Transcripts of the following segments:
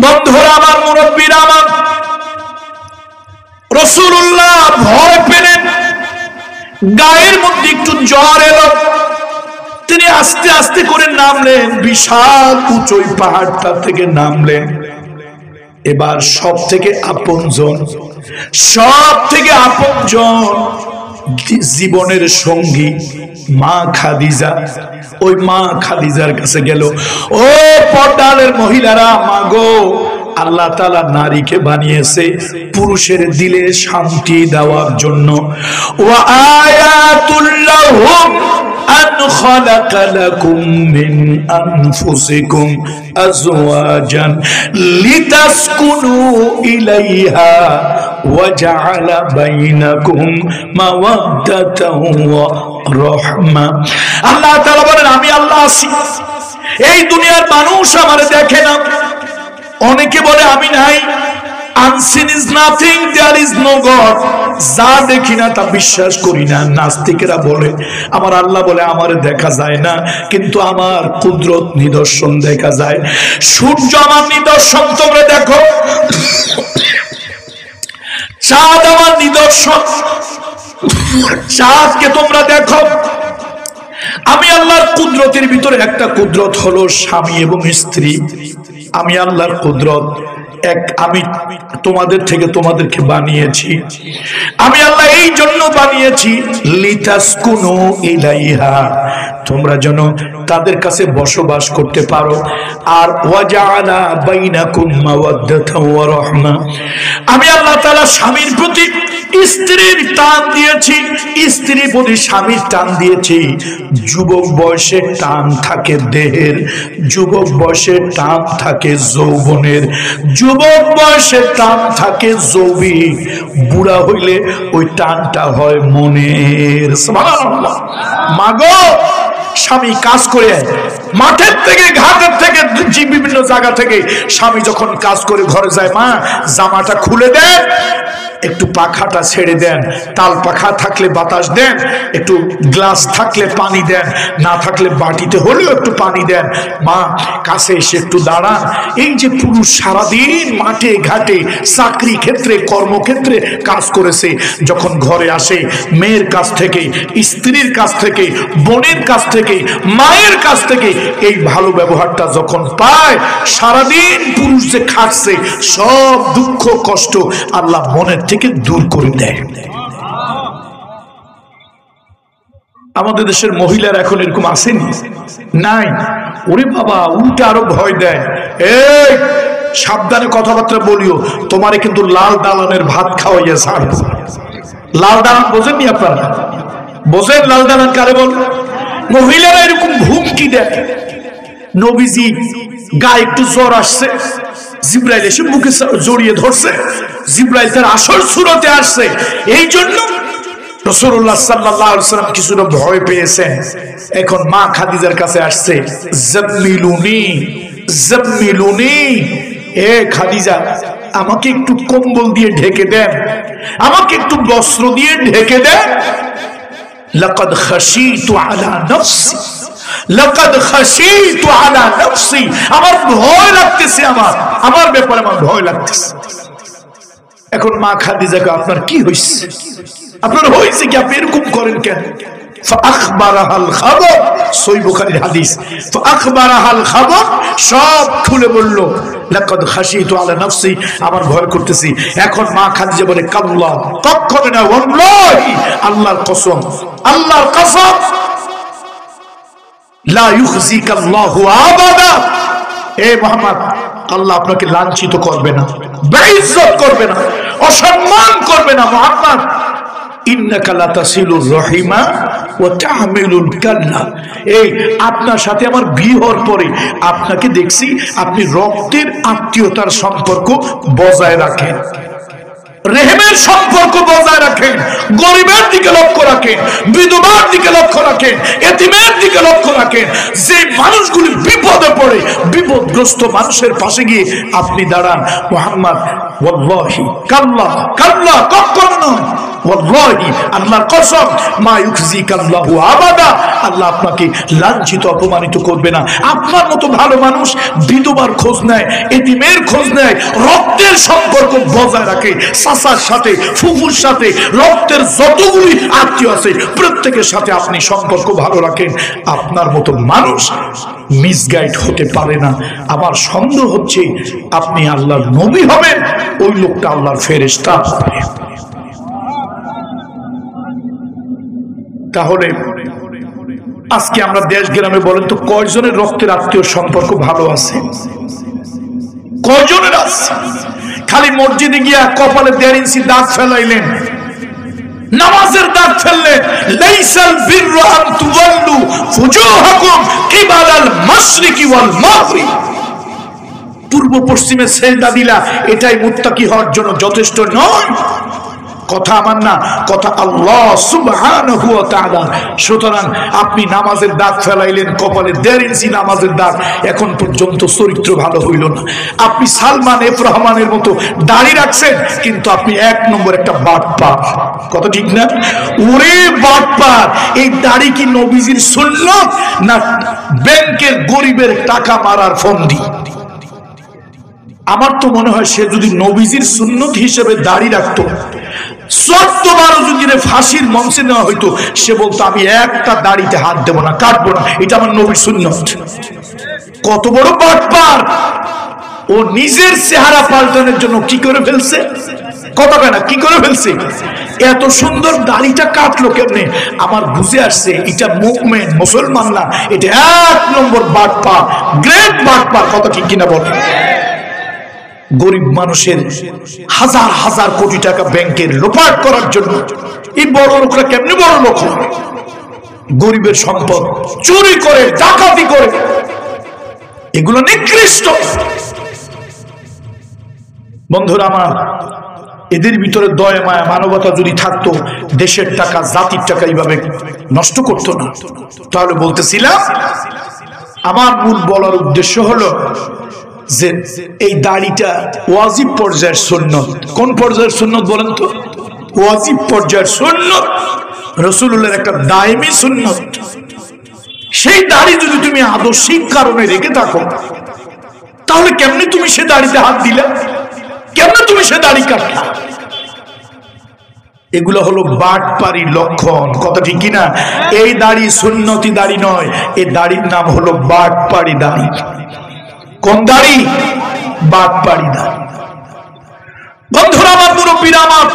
বন্ধুরা আমার, মুরব্বীরা আমার, রাসূলুল্লাহ ভয় পেলেন, গায়ের মধ্যে একটু জ্বর এলো। তিনি আস্তে আস্তে করে নামলেন, বিশাল উঁচু পাহাড়টা থেকে নামলেন। এবার সব থেকে আপনজন জীবনের সঙ্গী মা খাদিজা, ওই মা খাদিজার কাছে গেল। ও পর্দালের মহিলারা, মাগো, আল্লাহ তাআলা নারীকে বানিয়েছে পুরুষের দিলে শান্তি দেওয়ার জন্য। ওয়া আয়াতুল লাহুম আন খালাকা লাকুম মিন আনফুসিকুম আজওয়াজান লিতাসকুনু ইলাইহা ওয়া জাআলা বাইনাকুম মাওয়াদ্দাতাও ওয়া রাহমা। আল্লাহ তাআলা বলেন, আমি আল্লাহ আছি, এই দুনিয়ার মানুষ আমারে দেখে না। অনেকে বলে আমি নাই, unseen is nothing, there is no God, যা দেখি না তা বিশ্বাস করি না। নাস্তিকেরা বলে, আমার আল্লাহ বলে আমারে দেখা যায় না, কিন্তু আমার কুদরত নিদর্শন দেখা যায়। সূর্য আমার নিদর্শন, তোমরা দেখো। চাঁদ আমার নিদর্শন, চাঁদকে তোমরা দেখো। আমি আল্লাহর কুদরতের ভিতরে একটা কুদরত হলো স্বামী এবং স্ত্রী। আমি আল্লাহর কুদরত এক, আমি তোমাদের থেকে তোমাদেরকে বানিয়েছি। আমি আল্লাহ এই জন্য বানিয়েছি, লিতাসকুনু ইলাইহা, তোমরা যেন তাদের কাছে বসবাস করতে পারো। আর ওয়াজাআলা বাইনাকুম মাওয়াদ্দাতাও ওয়া রাহমা, আমি আল্লাহ তাআলা স্বামীর প্রতি স্ত্রীর টান দিয়েছি, স্ত্রীর প্রতি স্বামীর টান দিয়েছি। যুবক বয়সে টান থাকে দেহের, যুবক বয়সে টান থাকে যৌবনের, যুবক বয়সে টান থাকে যৌবিক, বুড়া হইলে ওই টানটা হয় মনের। সুবহানাল্লাহ। মাগো, স্বামী কাজ করে মাঠের থেকে, ঘাটের থেকে, বিভিন্ন জায়গা থেকে স্বামী যখন কাজ করে ঘরে যায়, মা জামাটা খুলে দেন, একটু পাখাটা ছেড়ে দেন, তাল পাখা থাকলে বাতাস দেন, একটু গ্লাস থাকলে পানি দেন, না থাকলে বাটিতে হলেও একটু পানি দেন, মা কাছে এসে একটু দাঁড়ান। এই যে পুরুষ সারাদিন মাঠে ঘাটে চাকরি ক্ষেত্রে কর্মক্ষেত্রে কাজ করেছে, যখন ঘরে আসে মেয়ের কাছ থেকে, স্ত্রীর কাছ থেকে, বোনের কাছ থেকে, মায়ের কাছ থেকে এই ভালো ব্যবহারটা যখন পায়, সারাদিন পুরুষ যে খাটছে সব দুঃখ কষ্ট আল্লাহ মনের থেকে দূর করে দেয়। আমাদের দেশের মহিলার এখন এরকম আসেনি, নাই। ওরে বাবা, উল্টা আরো ভয় দেয়, এই সাবধানে কথাবার্তা বলিও, তোমারে কিন্তু লাল দালানের ভাত খাওয়াইয়া ছাড়ব। লাল দালান বোঝেননি আপনারা? বোঝেন লাল দালান কারে বল? মহিলারা এরকম হুমকি দেয়। নবীজি গায়ে একটু জ্বর আসছে, জিব্রাইল এসে মুখে জড়িয়ে ধরছে, জিব্রাইল তার আসল সুরতে আসছে। এই জন্য রাসূলুল্লাহ সাল্লাল্লাহু আলাইহি ওয়াসাল্লাম কিছুটা ভয় পেয়েছেন। এখন মা খাদিজার কাছে আসছে, জাম্মিলুনি জাম্মিলুনি, এ খাদিজা আমাকে একটু কম্বল দিয়ে ঢেকে দেন, আমাকে একটু বস্ত্র দিয়ে ঢেকে দেন। লাকাদ খাশিতু আলা নাফসি, লাকাদ খাশিতু আলা নাফসি, আমার ভয় লাগতেছে, আমার ব্যাপারে আমার ভয় লাগতেছে। এখন মা খাদিজাকে, আপনার কি হইছে? আপনার হইছে কি? আপনি এরকম করেন কেন? ফাআখবারাহাল খাবর, সহিহ বুখারীর হাদিস। ফাআখবারাহাল খাবর, সব খুলে বলল, লাকাদ খাশিতু আলা নাফসি, আমার ভয় করতেছি। এখন মা খাদিজা বলে, কাল্লা, কখনো না, ওয়াল্লাহি, আল্লাহর কসম, আল্লাহর কসম, লা ইউখজিকাল্লাহু আবাদা, এ মুহাম্মদ, আল্লাহ আপনাকে লাঞ্ছিত করবে না, বেইজ্জত করবে না, অসম্মান করবে না। মুহাম্মদ, ইন্নাকা লাতাসিলুর রহিমা ওয়া তাহমিলুল কাল্লা, এই আপনার সাথে আমার বিয়ে হওয়ার পরে আপনাকে দেখছি আপনি রক্তের আত্মীয়তার সম্পর্ক বজায় রাখেন, রেহেমের সম্পর্ক বজায় রাখেন, গরিবের দিকে লক্ষ্য রাখেন, বিধবার দিকে লক্ষ্য রাখেন, এতিমের দিকে লক্ষ্য রাখেন। যে মানুষগুলি বিপদে পড়ে, বিপদগ্রস্ত মানুষের পাশে গিয়ে আপনি দাঁড়ান। মুহাম্মদ, ওয়াল্লাহি, কাল্লা, কাল্লা, কখনো নয়, ওয়াল্লাহি আল্লাহর কসম মা ইউখজিকাল্লাহু আবাদা, আল্লাহ আপনাকে লাঞ্ছিত অপমানিত করবে না। আপনার মতো ভালো মানুষ বিধবার খোঁজ নেয়, এতিমের খোঁজ নেয়, রক্তের সম্পর্ক বজায় রাখে, চাচার সাথে, ফুফুর সাথে, রক্তের যতগুলি আত্মীয় আছে প্রত্যেকের সাথে আপনি সম্পর্ক ভালো রাখেন। আপনার মতো মানুষ মিসগাইড হতে পারে না। আমার সন্দেহ হচ্ছে আপনি আল্লাহর নবী হবেন, ওই লোকটা আল্লাহর ফেরেশতা হবে। তাহলে আজকে আমরা দেশ গ্রামে বলেন তো কয়জনের রক্তের আত্মীয় সম্পর্ক ভালো আছে? কয়জনের আছে? খালি মসজিদে গিয়া কপালে 1.5 ইঞ্চি দাঁত ফেলাইলেন, নামাজের দাঁত ফেললেন, লাইসাল বিররু আন তুওয়াল্লু ফুজুহাকুম কিবালাল মাশরিকি ওয়াল মাগরিব, পূর্ব পশ্চিমে সেজদা দিলা এটাই মুত্তাকি হওয়ার জন্য যথেষ্ট নয়। কথা আমার না, কথা আল্লাহ সুবহানাহু ওয়া তাআলা। সুতরাং আপনি নামাজের দাগ ফেলাইলেন, কপালে 1.5 ইঞ্চি নামাজের দাগ, এখন পর্যন্ত চরিত্র ভালো হইল না। আপনি সালমান এফ রহমানের মতো দাড়ি রাখছেন, কিন্তু আপনি 1 নম্বর একটা বাটপার। কথা ঠিক না? ওরে বাটপার, এই দাড়ি কি নবীজির সুন্নাত না ব্যাংকের গরিবের টাকা মারার ফন্দি? আমার তো মনে হয় সে যদি নবীজির সুন্নত হিসেবে দাড়ি রাখতো, 14 বার যদি ফাঁসির মঞ্চে নেওয়া হইতো, সে বলতো আমি একটা দাড়িতে হাত দেব না, কাটবো না, এটা আমার নবীর সুন্নত। কত বড় বাটপার! ও নিজের চেহারা পাল্টানোর জন্য কি করে ফেলছে? কথা কেনা কি করে ফেলছে? এত সুন্দর দাড়িটা কাটলো কেমনে? আমার বুঝে আসছে এটা মুমিন মুসলমান না, এটা 1 নম্বর বাটপার, গ্রেট বাটপার। কথা ঠিক কিনা বলে? গরিব মানুষের হাজার হাজার কোটি টাকা ব্যাংকের লোপাট করার জন্য এই বড় লোকরা কেমনে বড় লোক? গরিবের সম্পদ চুরি করে, ডাকাতি করে, এগুলো নিকৃষ্ট। বন্ধুরা আমার, এদের ভিতরে দয়া মায়া মানবতা যদি থাকতো, দেশের টাকা জাতির টাকা এইভাবে নষ্ট করতো না। তাহলে বলতেছিলাম, আমার মূল বলার উদ্দেশ্য হলো যে এই দাড়িটা ওয়াজিব পর্যায়ের সুন্নত। কোন পর্যায়ের সুন্নত বলেন তো? ওয়াজিব পর্যায়ের সুন্নত, রাসূলুল্লাহর একটা দায়মি সুন্নত। সেই দাড়ি যদি তুমি আদর্শিক কারণে রেখে থাকো, তাহলে কেমনে তুমি সে দাড়িতে হাত দিলে? কেমনে তুমি সে দাড়ি কাটলা? এগুলো হলো বাটপারি লক্ষণ। কথা ঠিক কিনা? এই দাড়ি সুন্নতি দাড়ি নয়, এই দাড়ির নাম হলো বাটপারি দাড়ি। কোন দাড়ি? বাটপারি দাড়ি। বন্ধুরা আমার, মুরব্বীরা আমার,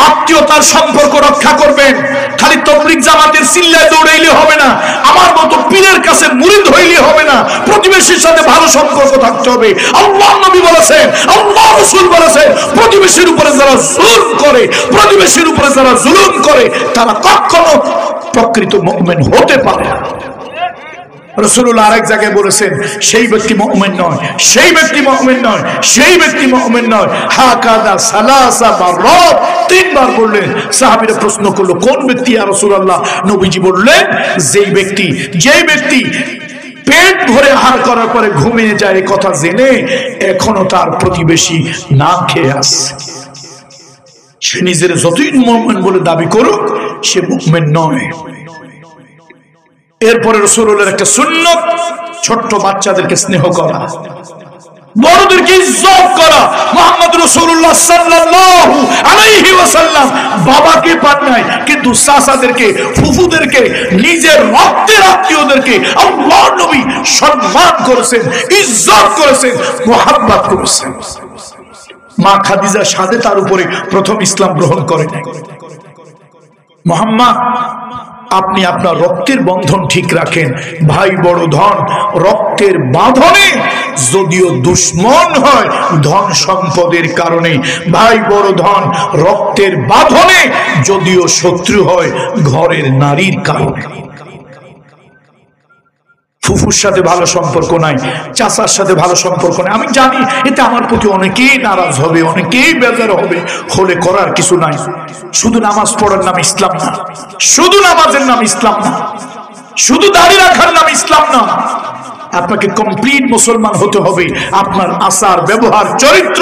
আত্মীয়তার সম্পর্ক রক্ষা করবেন। খালি তাবলীগ জামাতের চিল্লায় দৌড়াইলে হবে না, আমার মতো পীরের কাছে মুরিদ হইলে হবে না। প্রতিবেশীর সাথে ভালো সম্পর্ক থাকতে হবে। আল্লাহর নবী বলেছেন, আল্লাহ রাসূল বলেছেন, প্রতিবেশীর উপরে যারা জুলুম করে, প্রতিবেশীর উপরে যারা জুলুম করে, তারা কখনো প্রকৃত মুমিন হতে পারে না। রাসূলুল্লাহ আরেক জায়গায় বলেছেন, সেই ব্যক্তি মুমিন নয়, সেই ব্যক্তি মুমিন নয়, সেই ব্যক্তি মুমিন নয়। হাকাদা সালাসা মাররাত, 3 বার বললেন। সাহাবীরা প্রশ্ন করলো, কোন ব্যক্তি ইয়া রাসূলুল্লাহ? নবীজি বললেন, যেই ব্যক্তি পেট ভরে আহার করার পরে ঘুমিয়ে যায়, এই কথা জেনে এখনো তার প্রতিবেশী না খেয়ে আসে। সে নিজের যতই মুমিন বলে দাবি করুক, সে মুমিন নয়। এরপরে রাসূলুল্লাহর একটা সুন্নত, ছোট্ট বাচ্চাদেরকে স্নেহ করা, বড়দেরকে ইজ্জত করা। মুহাম্মদ রাসূলুল্লাহ সাল্লাল্লাহু আলাইহি ওয়াসাল্লাম বাবাকে পান নাই, কিন্তু চাচাদেরকে, ফুফুদেরকে, নিজের রক্তের আত্মীয়দেরকে আল্লাহর নবী সম্মান করেছেন, ইজ্জত করেছেন, মুহাব্বত করেছেন। মা খাদিজা সাথে তার উপরে প্রথম ইসলাম গ্রহণ করেন। মুহাম্মদ, আপনি আপনার রক্তের বন্ধন ঠিক রাখেন। ভাই বড় ধন, রক্তের বাঁধনে যদিও দুশ্মন হয় ধন সম্পদের কারণে, ভাই বড় ধন, রক্তের বাঁধনে যদিও শত্রু হয় ঘরের নারীর কারণে। ফুফুর সাথে ভালো সম্পর্ক নাই, চাচার সাথে ভালো সম্পর্ক নাই, আমি জানি এতে আমার প্রতি অনেকেই নারাজ হবে, অনেকেই বেজার হবে, হলে করার কিছু নাই। শুধু নামাজ পড়ার নাম ইসলাম না, শুধু নামাজের নাম ইসলাম না, শুধু দাড়ি রাখার নাম ইসলাম না। আপনাকে কমপ্লিট মুসলমান হতে হবে। আপনার আচার ব্যবহার চরিত্র।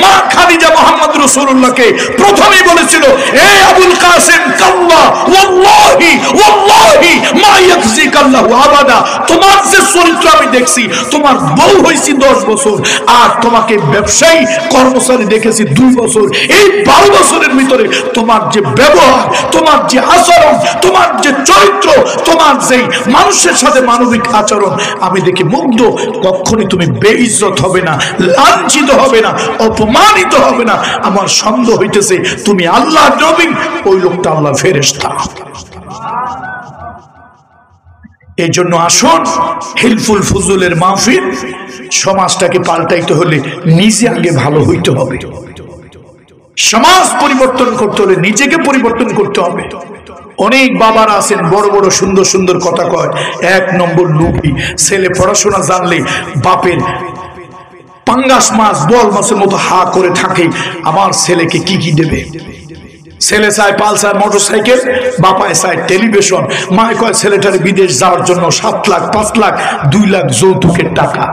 মা খাদিজা মুহাম্মদ রাসূলুল্লাহকে প্রথমেই বলেছিল, এ আবুল কাসেম কাল্লা ওয়াল্লাহি ওয়াল্লাহি মা ইয়াখজিকাল্লাহু আবাদা। তোমার যে চরিত্র আমি দেখছি, তোমার বউ হইছি 10 বছর আর তোমাকে ব্যবসায়ী কর্মচারী দেখেছি 2 বছর। এই 12 বছরের ভিতরে তোমার যে ব্যবহার, তোমার যে আচরণ, তোমার যে চরিত্র, তোমার যে মানুষের সাথে মানবিক আচরণ আমি দেখে মুগ্ধ। কখনোই তুমি বেইজ্জত হবে না, লাঞ্ছিত হবে না, অপমানিত হবে না। আমার সন্দেহ হইতেছে তুমি আল্লাহর নবী, ওই লোকটা আল্লাহর ফেরেশতা। এই জন্য আসুন, হিলফুল ফুজুলের মাহফিল। সমাজটাকে পাল্টাইতে হলে নিজে আগে ভালো হইতে হবে। সমাজ পরিবর্তন করতে হলে নিজেকে পরিবর্তন করতে হবে। অনেক বাবারা আছেন বড় বড় সুন্দর সুন্দর কথা কয়, 1 নম্বর লোভী। ছেলে পড়াশোনা জানলে বাপের পাঙ্গাস মাছ বল মাছের মতো হা করে থাকে, আমার ছেলেকে কি কি দেবে। ছেলে চায় পালসার মোটরসাইকেল, বাপায় চায় টেলিভিশন, মায় কয় ছেলেটার বিদেশ যাওয়ার জন্য 7 লাখ 5 লাখ 2 লাখ যৌতুকের টাকা।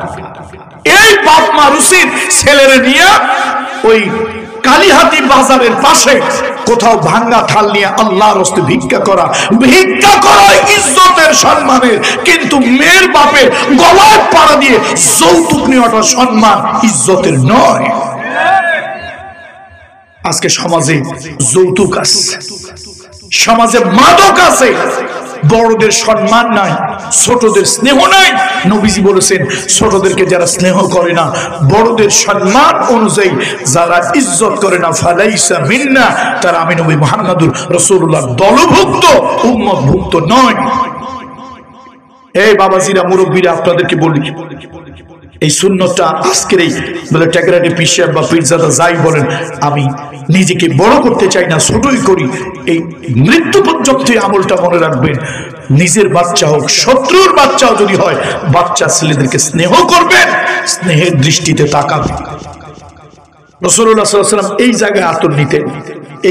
এই বাপ মার উচিত ছেলেরে নিয়ে ওই কালীহাতি বাজারের পাশে কোথাও ভাঙ্গা থাল নিয়ে আল্লাহর রাস্তায় ভিক্ষা করা। ভিক্ষা করা ইজ্জতের সম্মানের, কিন্তু মেয়ের বাপের গলায় পাড়া দিয়ে যৌতুক নেওয়াটা সম্মান ইজ্জতের নয়। আজকে সমাজে যৌতুক আছে, সমাজে মাদক আছে, বড়দের সম্মান নাই, ছোটদের স্নেহ নাই। নবীজি বলেছেন, ছোটদেরকে যারা স্নেহ করে না, বড়দের সম্মান অনুযায়ী যারা ইজ্জত করে না, ফালাইসা মিন্না, তারা আমি নবী মুহাম্মদুর রাসূলুল্লাহ দলভুক্ত, উম্মতভুক্ত নয়। এই বাবাজিরা, মুরব্বীরা, আপনাদেরকে বলি, এই সুন্নতটা আজকের এই বলে টেকরাটি পিসাব বা পীরজাদা যাই বলেন, আমি নিজেকে বড় করতে চাই না, ছোটই করি। এই মৃত্যু পর্যন্ত আমলটা মনে রাখবেন। নিজের বাচ্চা হোক, শত্রুর বাচ্চাও যদি হয়, বাচ্চা ছেলেদেরকে স্নেহ করবেন, স্নেহের দৃষ্টিতে তাকাবেন। রাসূলুল্লাহ সাল্লাল্লাহু আলাইহি ওয়াসাল্লাম এই জায়গায় আতর নিতেন,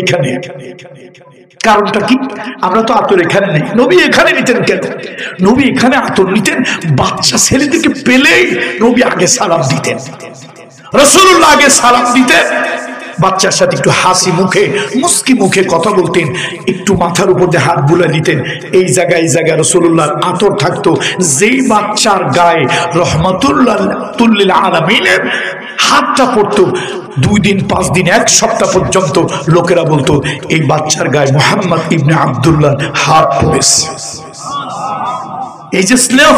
এখানে। কারণটা কি? আমরা তো আতর এখানে নেই, নবী এখানে নিতেন কেন? নবী এখানে আতর নিতেন, বাচ্চা ছেলেদেরকে পেলেই নবী আগে সালাম দিতেন। রাসূলুল্লাহ আগে সালাম দিতেন, বাচ্চার সাথে একটু হাসি মুখে, মুস্কি মুখে কথা বলতেন, একটু মাথার উপর দিয়ে হাত বুলা দিতেন। এই জায়গায় রাসূলুল্লাহর আতর থাকতো। যেই বাচ্চার গায়ে রহমাতুল্লাহ লিল আলামিনের হাতটা পড়তো, 2 দিন 5 দিন 1 সপ্তাহ পর্যন্ত লোকেরা বলতো, এই বাচ্চার গায়ে মুহাম্মদ ইবনে আব্দুল্লাহ হাত পড়েছে। এই যে স্নেহ।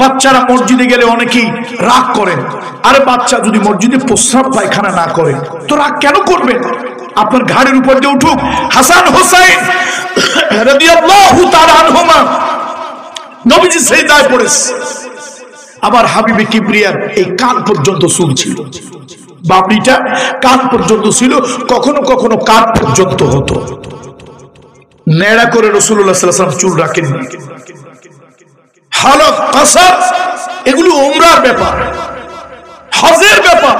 বাচ্চারা মসজিদে গেলে অনেকেই রাগ করেন, আরে বাচ্চা যদি মসজিদে প্রস্রাব পায়খানা না করে তো রাগ কেন করবেন? আপনার ঘাড়ের উপর দিয়ে উঠুক। হাসান হোসাইন রাদিয়াল্লাহু তাআলা আনহুমা নবীজি সিজদায় পড়েছে। আবার হাবিবে কিবরিয়ার এই কান পর্যন্ত চুল ছিল, বাবরিটা কান পর্যন্ত ছিল, কখনো কখনো কান পর্যন্ত হতো। নেড়া করে রাসূলুল্লাহ সাল্লাল্লাহু আলাইহি ওয়াসাল্লাম চুল রাখেননি। হালক কাসার এগুলো উমরার ব্যাপার, হজের ব্যাপার।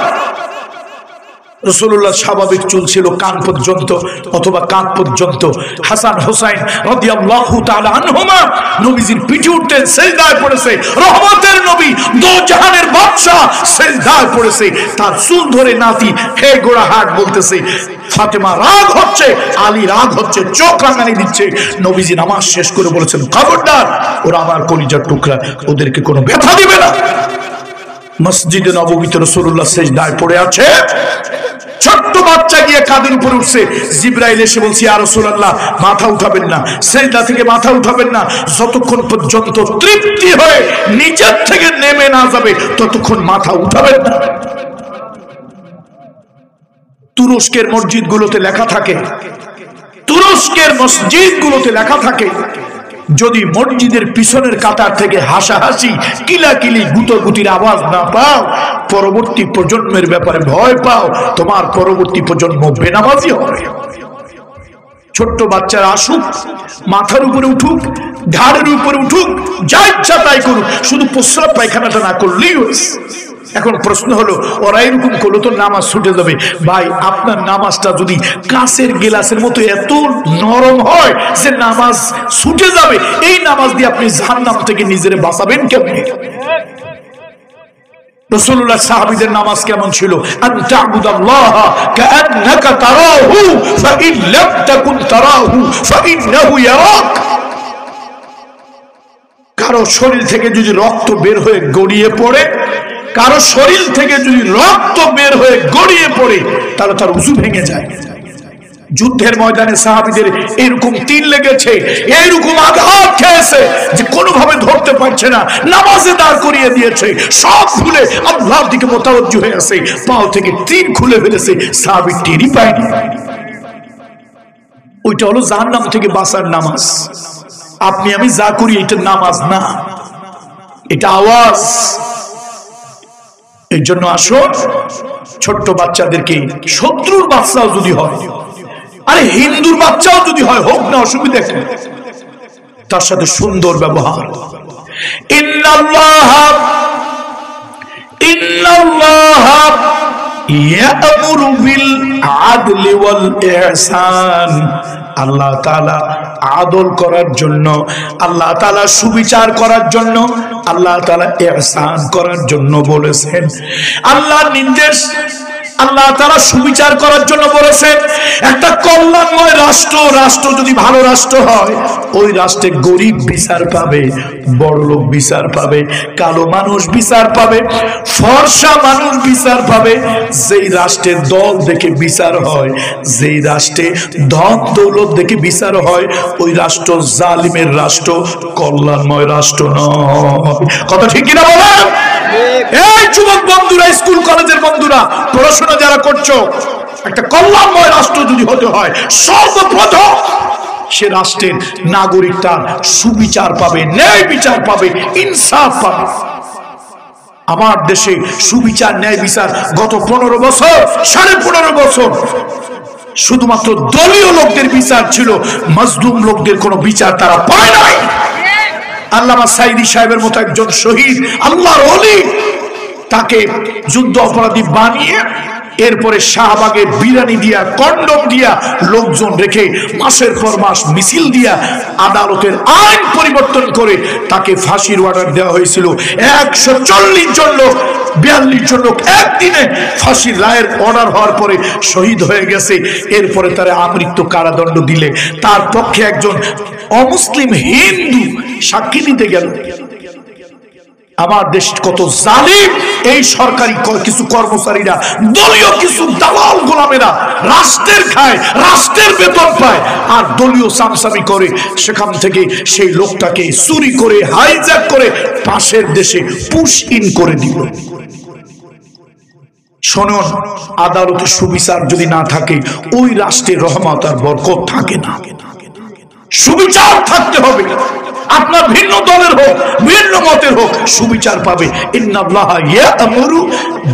রাসূলুল্লাহ স্বাভাবিক চুল ছিল কান পর্যন্ত অথবা কাঁধ পর্যন্ত। হাসান হোসাইন রাদিয়াল্লাহু তাআলা আনহুমা নবীজির পিঠে উঠতেন, সিজদায় পড়েছে। রহমতের নবী, দো জাহানের বাদশা সিজদায় পড়েছে। তার চুল ধরে নাতি হে গোড়াহাট বলতেছে। ফাতেমা রাগ হচ্ছে, আলী রাগ হচ্ছে, চোখ রাঙানি দিচ্ছে। নবীজি নামাজ শেষ করে বলেছেন, খবরদার, ওরা আমার কলিজার টুকরা, ওদেরকে কোনো ব্যথা দিবে না। মসজিদে নববীতে রাসূলুল্লাহ সিজদায় পড়ে আছে, ছোট্ট বাচ্চা গিয়ে কাঁধের উপরে উঠছে। জিবরাইল এসে বলছে, ইয়া রাসূলুল্লাহ, মাথা উঠাবেন না, সিজদা থেকে মাথা উঠাবেন না, যতক্ষণ পর্যন্ত তৃপ্তি হয়ে নিচের থেকে নেমে না যাবে ততক্ষণ মাথা উঠাবেন না। তুরস্কের মসজিদগুলোতে লেখা থাকে, তুরস্কের মসজিদগুলোতে লেখা থাকে, যদি মসজিদের পিছনের কাতার থেকে হাসাহাসি, কিলাকিলি, গুতোগুতির আওয়াজ না পাও, পরবর্তী প্রজন্মের ব্যাপারে ভয় পাও, তোমার পরবর্তী প্রজন্ম বেনামাজি হবে। ছোট্ট বাচ্চারা আসুক, মাথার উপরে উঠুক, ঘাড়ের উপরে উঠুক, যা ইচ্ছা তাই করুক, শুধু প্রস্রাব পায়খানাটা না করলেই হয়েছে। এখন প্রশ্ন হলো, ওরা এরকম করলো তো নামাজ ছুটে যাবে। ভাই, আপনার নামাজটা যদি কাঁচের গেলাসের মতো এত নরম হয় যে নামাজ ছুটে যাবে, এই নামাজ দিয়ে আপনি জাহান্নাম থেকে নিজেরে বাঁচাবেন কেমনে? রাসূলুল্লাহ সাহাবীদের নামাজ কেমন ছিল? আন তা'বুদাল্লাহ কাআন্নাকা তারাহু ফাইন লাম তাকুন তারাহু ফাইন্নাহু ইয়ারাক। কারো শরীর থেকে যদি রক্ত বের হয়ে গড়িয়ে পড়ে, কারো শরীর থেকে যদি রক্ত বের হয়ে গড়িয়ে পড়ে, তাহলে তার ওযু ভেঙে যায়। যুদ্ধের ময়দানে সাহাবীদের এরকম তীর লেগেছে, এরকম আঘাত খেয়েছে যে কোনোভাবে ধরতে পারছে না, নামাজে দাঁড় করিয়ে দিয়েছে, সব ভুলে আল্লাহর দিকে মোতাওয়াজ্জু হয়ে আছে, পাও থেকে তীর খুলে ফেলেছে, সাহাবী টেরই পায়নি। ওইটা হলো জাহান্নাম থেকে বাঁচার নামাজ। আপনি আমি যা করি এটা নামাজ না, এটা আওয়াজ। এই জন্য আসুন, ছোট্ট বাচ্চাদেরকে, শত্রুর বাচ্চাও যদি হয়, আরে হিন্দুর বাচ্চাও যদি হয়, হোক না, অসুবিধা কি? তার সাথে সুন্দর ব্যবহার। ইন্নাল্লাহা ইয়া'মুরু বিল আদলি ওয়াল ইহসান। আল্লাহ তাআলা আদল করার জন্য, আল্লাহ তাআলা সুবিচার করার জন্য, আল্লাহ তাআলা ইহসান করার জন্য বলেছেন। আল্লাহর নির্দেশ, আল্লাহ তাআলা সুবিচার করার জন্য বলেছেন। একটা কল্যাণময় রাষ্ট্র, রাষ্ট্র যদি ভালো রাষ্ট্র হয়, ওই রাষ্ট্রে গরিব বিচার পাবে, বড়লোক বিচার পাবে, কালো মানুষ বিচার পাবে, ফর্সা মানুষ বিচার পাবে। যেই রাষ্ট্রের দল দেখে বিচার হয়, যেই রাষ্ট্রে ধন দৌলত দেখে বিচার হয়, ওই রাষ্ট্র জালিমের রাষ্ট্র, কল্যাণময় রাষ্ট্র নয়। কথা ঠিক কিনা বলেন? এই যুবক বন্ধুরা, স্কুল কলেজের বন্ধুরা, পড়াশোনা যারা করছো, একটা কল্যাণময় রাষ্ট্র যদি হতে হয়, সর্বপ্রথম সে রাষ্ট্রের নাগরিকরা সুবিচার পাবে, ন্যায় বিচার পাবে, ইনসাফ পাবে। আমার দেশে সুবিচার, ন্যায় বিচার গত 15 বছর, 15.5 বছর শুধুমাত্র দলীয় লোকদের বিচার ছিল, মজলুম লোকদের কোনো বিচার তারা পায় নাই। আল্লামা সাইদি সাহেবের মতো একজন শহীদ, আল্লাহর ওলি, তাকে যুদ্ধ অপরাধী বানিয়ে এরপরে শাহবাগে বিরানি দিয়া, কন্ডম দিয়া, লোকজন রেখে মাসের পর মাস মিছিল দিয়া আদালতের আইন পরিবর্তন করে তাকে ফাঁসির অর্ডার দেওয়া হয়েছিল। 140 জন লোক, 42 জন লোক একদিনে ফাঁসির রায়ের অর্ডার হওয়ার পরে শহীদ হয়ে গেছে। এরপরে তারা আমৃত্যু কারাদণ্ড দিলে তার পক্ষে একজন অমুসলিম হিন্দু সাক্ষী দিতে গেল। আমার দেশ কত জালিম! এই সরকারি কিছু কর্মচারীরা, দলীয় কিছু দালাল গোলামেরা রাষ্ট্রের খায়, রাষ্ট্রের বেতন পায়, আর দলীয় সামসামি করে সেখান থেকে সেই লোকটাকে চুরি করে, হাইজ্যাক করে পাশের দেশে পুশ ইন করে দিল। শুনুন, আদালতে সুবিচার যদি না থাকে, ওই রাষ্ট্রের রহমত আর বরকত থাকে না। সুবিচার থাকতে হবে। আপনার ভিন্ন দলের হোক, ভিন্ন মতের হোক, সুবিচার পাবে। ইন্নাল্লাহা ইয়া'মুরু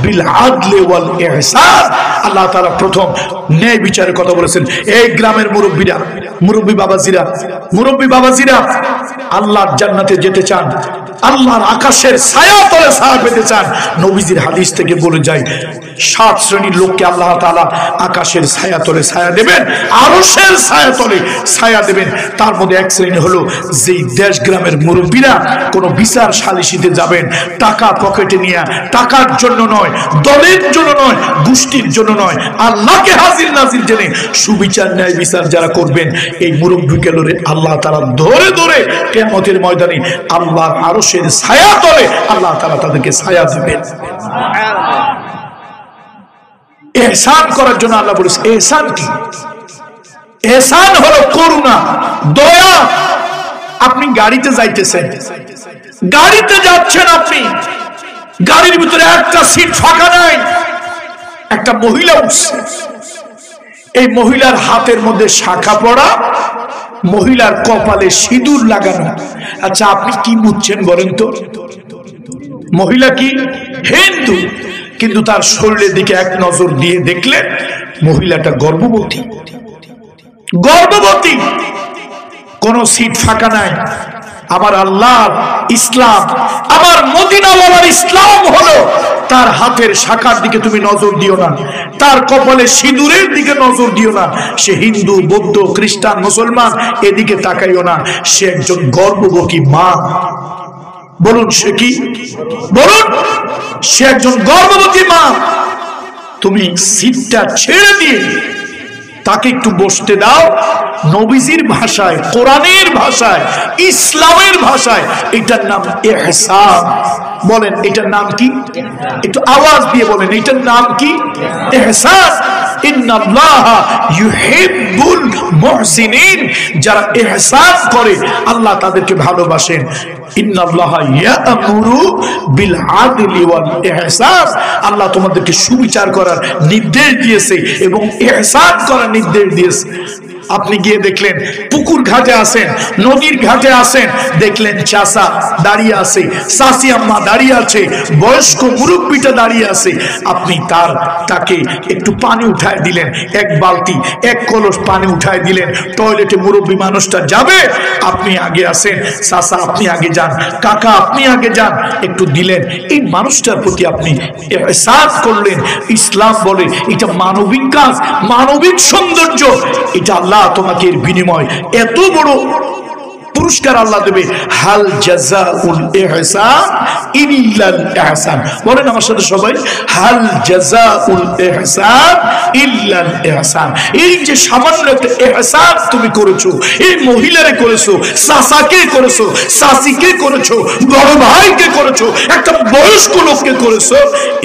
বিল আদলি ওয়াল ইহসান। আল্লাহ তাআলা প্রথম ন্যায় বিচারের কথা বলেছেন। এই গ্রামের মুরব্বীরা, মুরব্বী বাবাজিরা, আল্লাহর জান্নাতে যেতে চান, আল্লাহর আকাশের ছায়া তলে ছায়া পেতে চান, নবীজির হাদিস থেকে বলে যায় 7 শ্রেণীর লোককে আল্লাহ তাআলা আকাশের ছায়া তলে ছায়া দেবেন, আরশের ছায়া তলে ছায়া দেবেন। তার মধ্যে এক শ্রেণী হলো যেই দেশ গ্রামের মুরব্বীরা কোনো বিচার সালিশিতে যাবেন, টাকা পকেটে নিয়ে, টাকার জন্য নয়, দলের জন্য নয়, গোষ্ঠীর জন্য নয়, আল্লাহকে হাজির নাজির জেনে সুবিচার, ন্যায় বিচার যারা করবেন, এই মুরব্বীগুলোরে আল্লাহ তাআলা ধরে ধরে কিয়ামতের ময়দানে আল্লাহর আরশের ছায়া তলে আল্লাহ তাআলা তাদেরকে ছায়া দেবেন। ইহসান করার জন্য আল্লাহ বলেছে। ইহসান কি? ইহসান হলো করুণা, দয়া। আপনি গাড়িতে যাইতেছেন, গাড়িতে যাচ্ছেন, আপনি গাড়ির ভিতরে একটা সিট ফাঁকা নাই, একটা মহিলা উঠছে, এই মহিলার হাতের মধ্যে শাখা পড়া, মহিলার কপালে সিঁদুর লাগানো। আচ্ছা, আপনি কি বুঝছেন বলেন তো? মহিলা কি? হিন্দু, কিন্তু তার শরীরের দিকে এক নজর দিয়ে দেখলেন মহিলাটা গর্ভবতী। গর্ভবতী, কোন সিট ফাঁকা নাই। আমার আল্লাহ ইসলাম, আমার মদিনাওয়ালার ইসলাম হলো তার হাতের শাখার দিকে তুমি নজর দিও না, তার কপালে সিঁদুরের দিকে নজর দিও না। সে হিন্দু, বৌদ্ধ, খ্রিস্টান, মুসলমান এদিকে তাকাইও না। সে একজন গর্ভবতী মা। বলুন সে কি? বলুন, সে একজন গর্ভবতী মা। তুমি সিটটা ছেড়ে দিয়ে তাকে একটু বসতে দাও। নবীজির ভাষায়, কোরআনের ভাষায়, ইসলামের ভাষায় এটার নাম ইহসান। বলেন এটার নাম কি? একটু আওয়াজ দিয়ে বলেন এটার নাম কি? ইহসান। ইন্নাল্লাহা ইউহিব্বুল মুহসিনিন, যারা ইহসান করে আল্লাহ তাদেরকে ভালোবাসেন। ইন্নাল্লাহা ইয়া'মুরু বিল আদলি ওয়াল ইহসান, আল্লাহ তোমাদেরকে সুবিচার করার নির্দেশ দিয়েছে এবং ইহসান করার নির্দেশ দিয়েছে। আপনি গিয়ে দেখলেন পুকুর ঘাটে আসেন, নদীর ঘাটে আসেন, দেখলেন চাচা দাঁড়িয়ে আছে, চাচি আম্মা দাঁড়িয়ে আছে, বয়স্ক মুরব্বীটা দাঁড়িয়ে আছে। আপনি তাকে একটু পানি উঠায় দিলেন, এক বালতি, এক কলস পানি উঠায় দিলেন। টয়লেটে মুরব্বী মানুষটা যাবে, আপনি আগে আসেন, চাচা আপনি আগে যান, কাকা আপনি আগে যান, একটু দিলেন। এই মানুষটার প্রতি আপনি ইহসান করলেন। ইসলাম বলে এটা মানবিক কাজ, মানবিক সৌন্দর্য। এটা আল্লাহ তোমাকে এর বিনিময় এত বড় পুরস্কার আল্লাহ দেবে। হাল জাযাউল ইহসান ইল্লাল ইহসান। বলেন আমার সাথে সবাই, হাল জাযাউল ইহসান ইল্লাল ইহসান। এই যে সামান্য একটা ইহসান তুমি করেছো, এই মহিলারে করেছো, চাচাকে করেছো, চাচিকে করেছো, বড় ভাইকে করেছো, একটা বয়স্ক লোককে করেছো,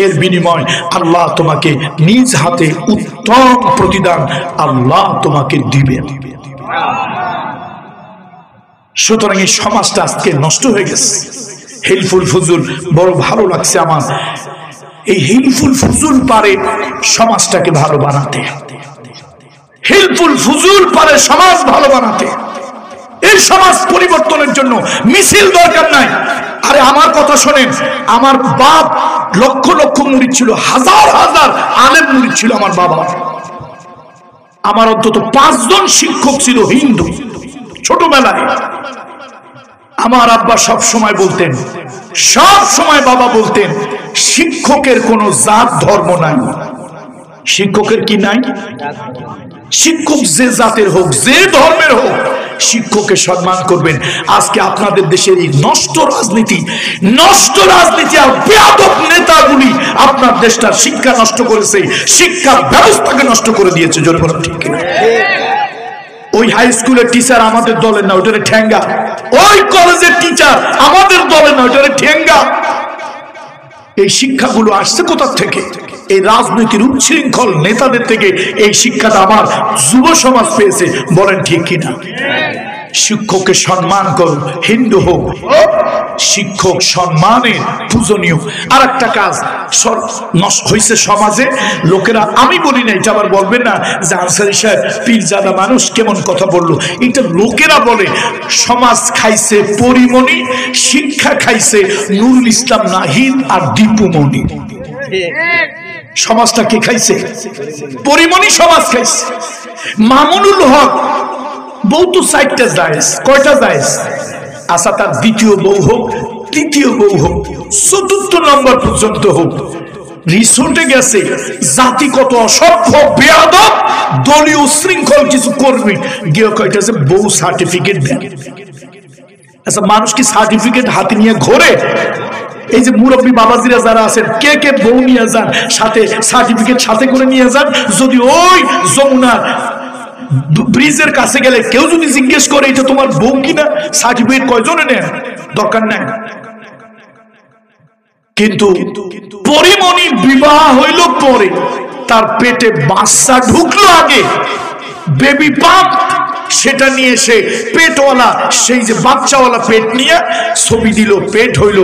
এর বিনিময় আল্লাহ তোমাকে নিজ হাতে উত্তম প্রতিদান আল্লাহ তোমাকে দিবেন। সুতরাং এই সমাজটা আজকে নষ্ট হয়ে গেছে। হিলফুল ফুজুল বড় ভালো লাগছে আমার। এই হিলফুল ফুজুল পারে সমাজটাকে ভালো বানাতে, হিলফুল ফুজুল পারে সমাজ ভালো বানাতে। এই সমাজ পরিবর্তনের জন্য মিছিল দরকার নাই। আরে আমার কথা শোনেন, আমার বাপ লক্ষ লক্ষ মুরিদ ছিল, হাজার হাজার আলেম মুরিদ ছিল আমার বাবা। আমার অন্তত 5 জন শিক্ষক ছিল হিন্দু। ছোটবেলায় আমার আব্বা সব সময় বলতেন, সব সময় বাবা বলতেন, শিক্ষকের কোনো জাত ধর্ম নাই। শিক্ষকের কি নাই? শিক্ষক যে জাতের হোক, যে ধর্মের হোক, শিক্ষককে সম্মান করবেন। আজকে আপনাদের দেশের এই নষ্ট রাজনীতি আর বেয়াদব নেতাগুলি আপনার দেশটার শিক্ষা নষ্ট করেছে, শিক্ষা ব্যবস্থাকে নষ্ট করে দিয়েছে। জোরে বলেন ঠিক কিনা? ওই হাই স্কুলের টিচার আমাদের দলের না, ওইটারে ঠেঙ্গা। ওই কলেজের টিচার আমাদের দলের না, ওইটারে ঠেঙ্গা। এই শিক্ষাগুলো আসছে কোথা থেকে? এই রাজনীতির উচ্ছৃঙ্খল নেতাদের থেকে এই শিক্ষাটা আমার যুব সমাজ পেয়েছে। বলেন ঠিক কিনা? শিক্ষককে সম্মান করো, হিন্দু হোক, শিক্ষক সম্মানের পূজনীয়। আর একটা কাজ নষ্ট হয়েছে সমাজে, লোকেরা, আমি বলি না, এটা আবার বলবেন না যে আনসারী সাহেব পীরজাদা মানুষ কেমন কথা বললো। এটা লোকেরা বলে সমাজ খাইছে পরিমণি, শিক্ষা খাইছে নুরুল ইসলাম নাহিদ আর দীপুমণি। সমাজটা কে খাইছে? পরিমণি সমাজ খাইছে। মামুনুল হক বউ তো 4টা জায়েজ, কয়টা জায়েজ? আচ্ছা, তার দ্বিতীয় বউ হোক, তৃতীয় বউ হোক, 4র্থ নম্বর পর্যন্ত হোক, রিসোর্টে গেছে, জাতি কত অসভ্য বেয়াদব, দলীয় উশৃঙ্খল কিছু কর্মী গিয়ে কয়টা যে বউ সার্টিফিকেট দেন। আচ্ছা, মানুষ কি সার্টিফিকেট হাতে নিয়ে ঘোরে? এই যে মুরব্বী বাবাজিরা যারা আছেন, কে কে বউ নিয়ে যান, সাথে সার্টিফিকেট সাথে করে নিয়ে যান। যদি ওই যমুনার ব্রিজের কাছে গেলে কেউ যদি জিজ্ঞেস করে এটা তোমার বউ কিনা, সার্টিফিকেট কয়জনে নেন? দরকার নাই। কিন্তু পরিমণি বিবাহ হইল পরে, তার পেটে বাচ্চা ঢুকলো আগে, বেবি পাম্প, সেটা নিয়ে এসে পেটওয়ালা, সেই যে বাচ্চাওয়ালা পেট নিয়ে ছবি দিল, পেট হইল।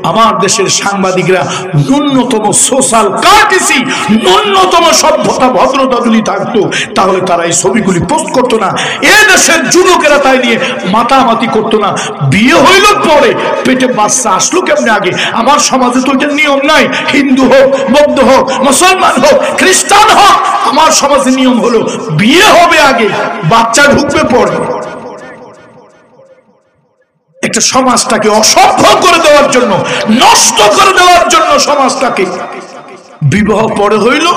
আমার দেশের সাংবাদিকরা ন্যূনতম সোশ্যাল কার্টেসি, ন্যূনতম সভ্যতা ভদ্রতা যদি থাকতো তাহলে তারা এই ছবিগুলি পোস্ট করতো না। এ দেশের যুবকেরা তাই নিয়ে মাতামাতি করতো না। বিয়ে হইল পরে, পেটে বাচ্চা আসলো কেমনে আগে? আমার সমাজে তো এটা নিয়ম নাই। হিন্দু হোক, বৌদ্ধ হোক, মুসলমান হোক, খ্রিস্টান হোক, আমার সমাজে নিয়ম হলো বিয়ে হবে আগে, বাচ্চা ঢুকবে পরে। একটা সমাজটাকে অসভ্য করে দেওয়ার জন্য, নষ্ট করে দেওয়ার জন্য সমাজটাকে বিবাহ পরে হইল,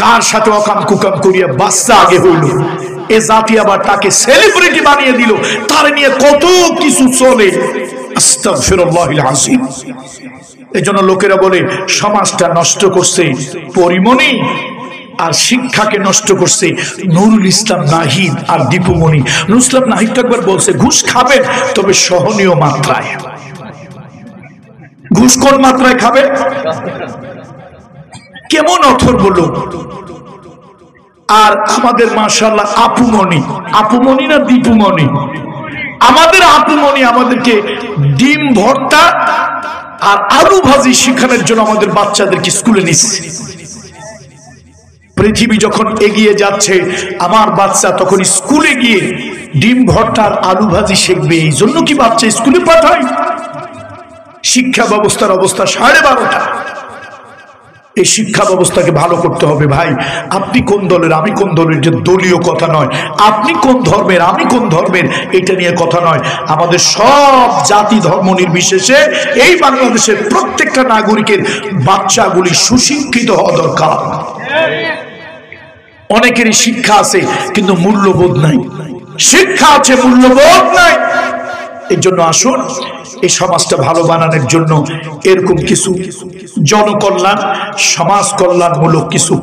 কার সাথে অকাম কুকাম করিয়া বাচ্চা আগে হইল। এ জাতি আবার তাকে সেলিব্রিটি বানিয়ে দিল, তার নিয়ে কত কিছু চলে। আস্তাগফিরুল্লাহিল আযীম। এজন্য লোকেরা বলে সমাজটা নষ্ট করছে পরিমণি, আর শিক্ষাকে নষ্ট করছে নুরুল ইসলাম নাহিদ আর দীপুমণি। নুরুল ইসলাম নাহিদ তো একবার বলছে, ঘুষ খাবেন তবে সহনীয় মাত্রায়। ঘুষ কোন মাত্রায় খাবে? কেমন অথর্ব লোক। আর আমাদের মাশাআল্লাহ আপুমণি, আপুমণি না দীপুমণি, আমাদের আপুমণি আমাদেরকে ডিম ভর্তা আর আলু ভাজি শিখানোর জন্য আমাদের বাচ্চাদেরকে স্কুলে নিচ্ছে। পৃথিবী যখন এগিয়ে যাচ্ছে, আমার বাচ্চা তখন স্কুলে গিয়ে ডিম ভর্তা আর আলু ভাজি শিখবে। এই জন্য কি বাচ্চা স্কুলে পাঠায়? শিক্ষা ব্যবস্থার অবস্থা 12:30। এই শিক্ষা ব্যবস্থাকে ভালো করতে হবে। ভাই, আপনি কোন দলের, আমি কোন দলের, যে দলীয় কথা নয়। আপনি কোন ধর্মের, আমি কোন ধর্মের, এটা নিয়ে কথা নয়। আমাদের সব জাতি ধর্ম নির্বিশেষে এই বাংলাদেশের প্রত্যেকটা নাগরিকের বাচ্চাগুলি সুশিক্ষিত হওয়া দরকার। অনেকেরই শিক্ষা আছে কিন্তু মূল্যবোধ নাই। শিক্ষা আছে, মূল্যবোধ নাই। এর জন্য আসুন এই সমাজটা ভালো বানানোর জন্য এরকম কিছু জনকল্যাণ, সমাজ কল্যাণমূলক কিছু